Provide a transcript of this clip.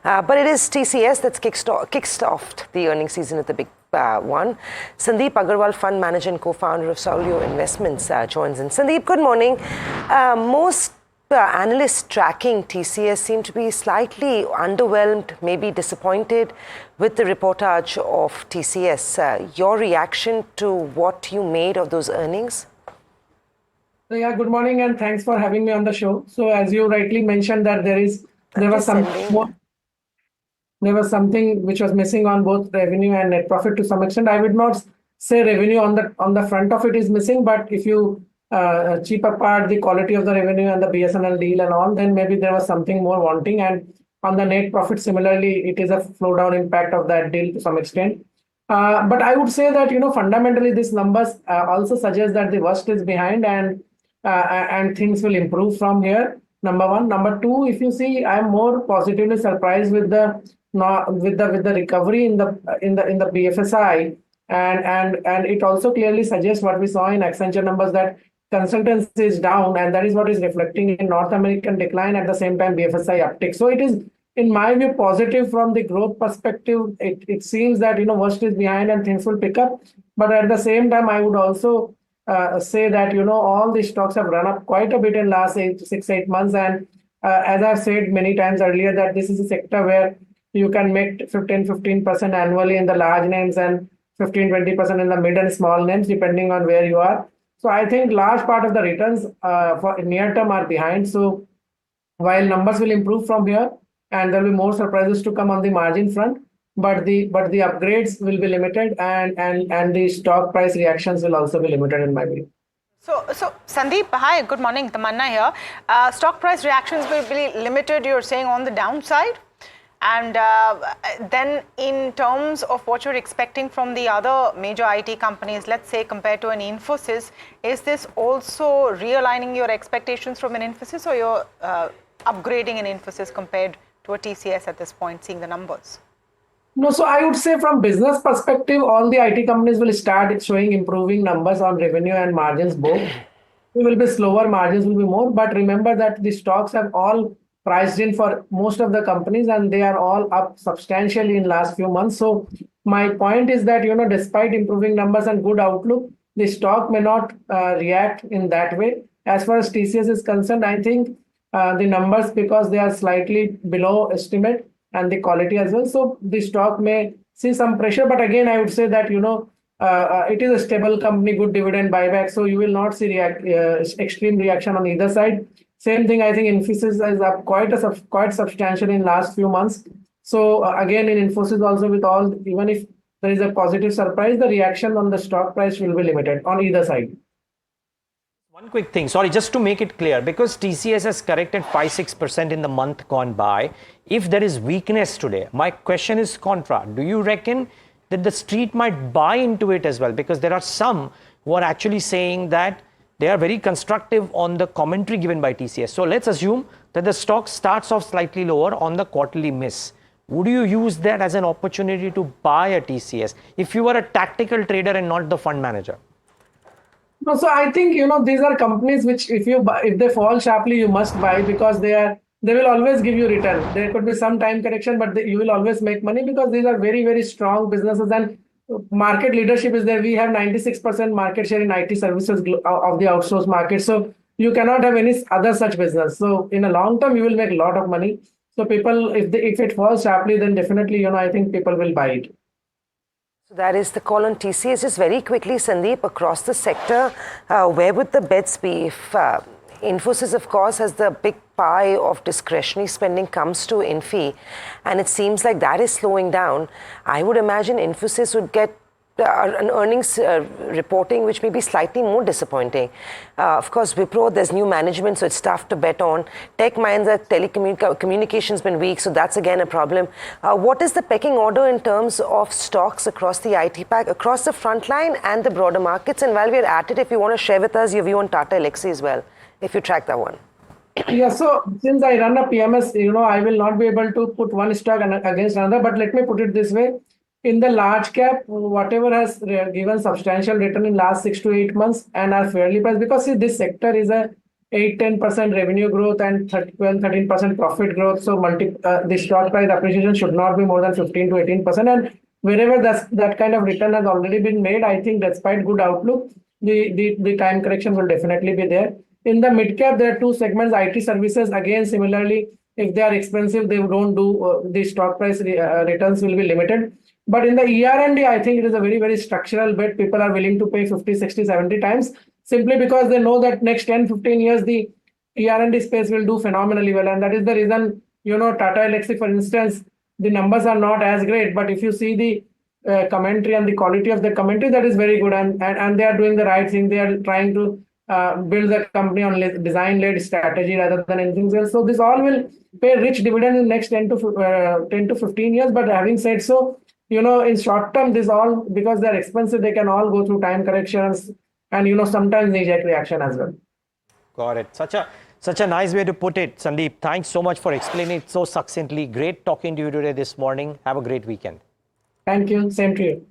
But it is TCS that's kicked off the earnings season at the big one. Sandip Agarwal, fund manager and co-founder of Solio Investments, joins in. Sandip, good morning. Most analysts tracking TCS seem to be slightly underwhelmed, maybe disappointed with the reportage of TCS. Your reaction to what you made of those earnings? Yeah, good morning and thanks for having me on the show. So as you rightly mentioned that there was something which was missing on both revenue and net profit to some extent. I would not say revenue on the front of it is missing, but if you chip apart the quality of the revenue and the BSNL deal and all, then maybe there was something more wanting. And on the net profit, similarly, it is a flow down impact of that deal to some extent. But I would say that fundamentally these numbers also suggest that the worst is behind and things will improve from here. Number one. Number two, if you see, I'm more positively surprised with the recovery in the BFSI, and it also clearly suggests what we saw in Accenture numbers, that consultancy is down, and that is what is reflecting in North American decline, at the same time BFSI uptick. So it is, in my view, positive from the growth perspective. It seems that worst is behind and things will pick up. But at the same time, I would also say that all these stocks have run up quite a bit in last 6-8 months, and as I've said many times earlier, that this is a sector where you can make 15% annually in the large names and 15-20% in the mid and small names, depending on where you are. So I think large part of the returns for near term are behind. So while numbers will improve from here and there will be more surprises to come on the margin front, but the upgrades will be limited, and the stock price reactions will also be limited in my view. So Sandeep, hi, good morning. Tamanna here. Stock price reactions will be limited, you're saying, on the downside. And then in terms of what you're expecting from the other major IT companies, let's say compared to an Infosys, is this also realigning your expectations from an Infosys, or you're upgrading an Infosys compared to a TCS at this point, seeing the numbers? No, so I would say from business perspective, all the IT companies will start showing improving numbers on revenue and margins both. It will be slower, margins will be more, but remember that the stocks have all priced in for most of the companies, and they are all up substantially in last few months. So my point is that despite improving numbers and good outlook, the stock may not react in that way. As far as TCS is concerned, I think the numbers, because they are slightly below estimate, and the quality as well, so the stock may see some pressure. But again, I would say that it is a stable company, good dividend buyback, so you will not see extreme reaction on either side. Same thing, I think Infosys is up quite substantial in last few months. So again, in Infosys also, with all, even if there is a positive surprise, the reaction on the stock price will be limited on either side. One quick thing, sorry, just to make it clear, because TCS has corrected 5-6% in the month gone by. If there is weakness today, my question is contra. Do you reckon that the street might buy into it as well? Because there are some who are actually saying that they are very constructive on the commentary given by TCS. So let's assume that the stock starts off slightly lower on the quarterly miss. Would you use that as an opportunity to buy a TCS if you were a tactical trader and not the fund manager? No, so I think these are companies which, if they fall sharply, you must buy, because they will always give you return. There could be some time correction, but you will always make money, because these are very, very strong businesses, and market leadership is there. We have 96% market share in IT services of the outsourced market. So you cannot have any other such business. So in a long term, you will make a lot of money. So people, if it falls sharply, then definitely I think people will buy it. So that is the call on TCS. Just very quickly, Sandeep, across the sector, where would the bets be? If Infosys, of course, has the big pie of discretionary spending comes to Infi, and it seems like that is slowing down. I would imagine Infosys would get an earnings reporting which may be slightly more disappointing. Of course, Wipro, there's new management, so it's tough to bet on. Tech Mahindra, communications been weak, so that's again a problem. What is the pecking order in terms of stocks across the IT pack, across the front line and the broader markets? And while we're at it, if you want to share with us your view on Tata Elxsi as well, if you track that one. Yeah, so since I run a PMS, I will not be able to put one stock against another, but let me put it this way. In the large cap, whatever has given substantial return in last 6 to 8 months and are fairly priced, because see, this sector is a 8-10% revenue growth and 12-13% profit growth. So the stock price appreciation should not be more than 15 to 18%. And wherever that kind of return has already been made, I think despite good outlook, the time correction will definitely be there. In the mid cap, there are two segments. IT services, again, similarly, if they are expensive, they don't do the stock price returns will be limited. But in the ER&D, I think it is a very, very structural bet. People are willing to pay 50, 60, 70 times simply because they know that next 10, 15 years, the ER&D space will do phenomenally well. And that is the reason, Tata Elxsi, for instance, the numbers are not as great. But if you see the commentary and the quality of the commentary, that is very good. And they are doing the right thing. They are trying to build the company on design-led strategy rather than anything else. So this all will pay rich dividends in the next 10 to 15 years. But having said so, in short term, this all, because they're expensive, they can all go through time corrections and, sometimes knee-jerk reaction as well. Got it. Such a nice way to put it, Sandip. Thanks so much for explaining it so succinctly. Great talking to you today this morning. Have a great weekend. Thank you. Same to you.